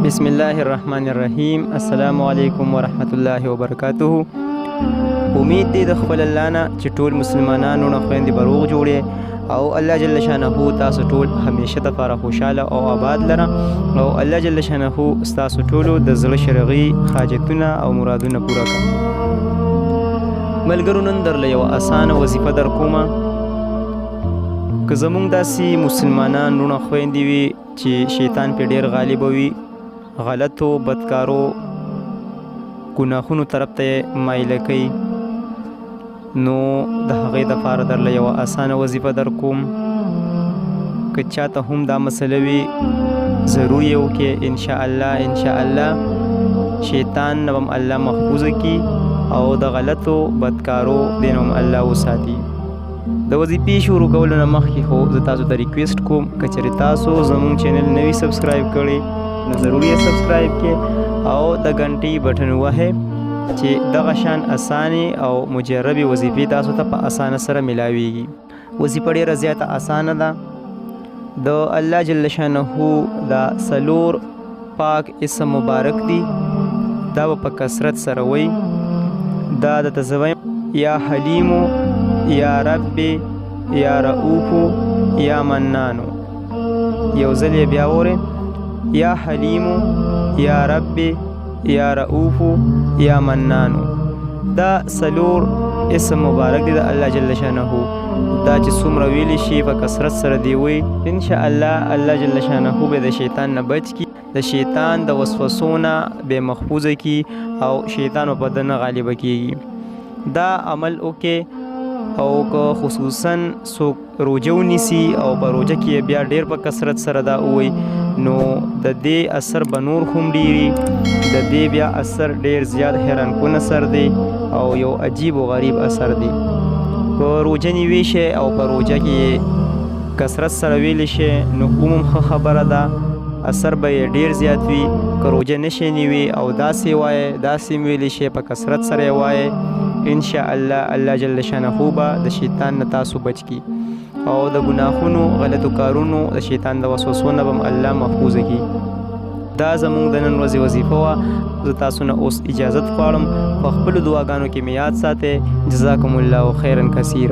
بسم الله الرحمن الرحیم. السلام علیکم ورحمت الله وبرکاته. امید دی د خپل الله نه چې ټول مسلمانانو نه خويندې بروغ جوړي او الله جل شانه تاسو ټول همیشه لپاره خوشاله او آباد لره او الله جل شانه تاسو ټول د زړه شرغي حاجتونه او مرادونه پوره کړي. ملګرو نن درله یو اسانه وظیفه در کومه. که زمونږ داسې مسلمانان لونه خويندې وي چې شیطان په ډیر غالب وي، غلطو بدکارو ګناهونو طرف ته مایله کوي، نو د هغې دپاره درله یوه اسانه وظیفه در کوم. که چاته هم دا مسله وي ضرور یې وکړي، انشاءالله شیطان نه به الله محفوظه کړي او د غلطو بدکارو دې نه الله وساتي. د وظیفې شروع کولو نه مخکې خو زه تاسو ته ریکویسټ کوم که چېرې تاسو زموږ چینل نوي سبسکرایب کړئ نو ضرور یې سبسکرایب کړئ او د غنټۍ بټن ووهئ چې دغه شان اسانې او مجربې وظیفې تاسو ته په اسانه سره ملاویږي. وظیفه ډېره زیاته اسانه ده. د الله جل شانه دا څلور پاک اسم مبارک دي، دا به په کثرت سره وایي. دا درته زه وایم: یا حلیمو، یا رب، یا رؤوفو، یا منانو. یو ځل یې بیا وورئ: یا حلیمو، یا رب، یا رؤوفو، یا منانو. دا څلور اسم مبارک دی د الله جل شانه. دا چې څومره ویلی شي په کثرت سره دی وی، انشاءالله الله جل شانه به د شیطان نه بچ کی، د شیطان د وسوسو نه به محفوظه کی او شیطان په دنه غالب کیږي. دا عمل وکړي او که خصوصا څوک روجه ونیسي او په روجه کې بیا ډیر په کثرت سره دا ووایي، نو د دې اثر به نور هم ډیري، د دې بیا اثر ډیر زیات حیران کن اثر دی او یو عجیب و غریب اثر دی. که روجه نیوي شي او په روجه کې کثرت سره ویلی شي نو عموم ښه خبره ده، اثر به یې ډیر زیات وي. که روجه نشي نیوي او داسې وایي، داسې ویلی شي په کثرت سره یې وایي، انشاءالله الله جل شانه به د شیطان نه تاسو بچ کی او د ګناهونو غلطو کارونو د شیطان د وسوسو نه به الله محفوظه کی. دا زمونږ د نن ورځې وظیفه وه. زه تاسو نه اوس اجازت غواړم. په خپلو دعاګانو کې مې یاد ساتئ. جزاکم الله خیرا کثیرا.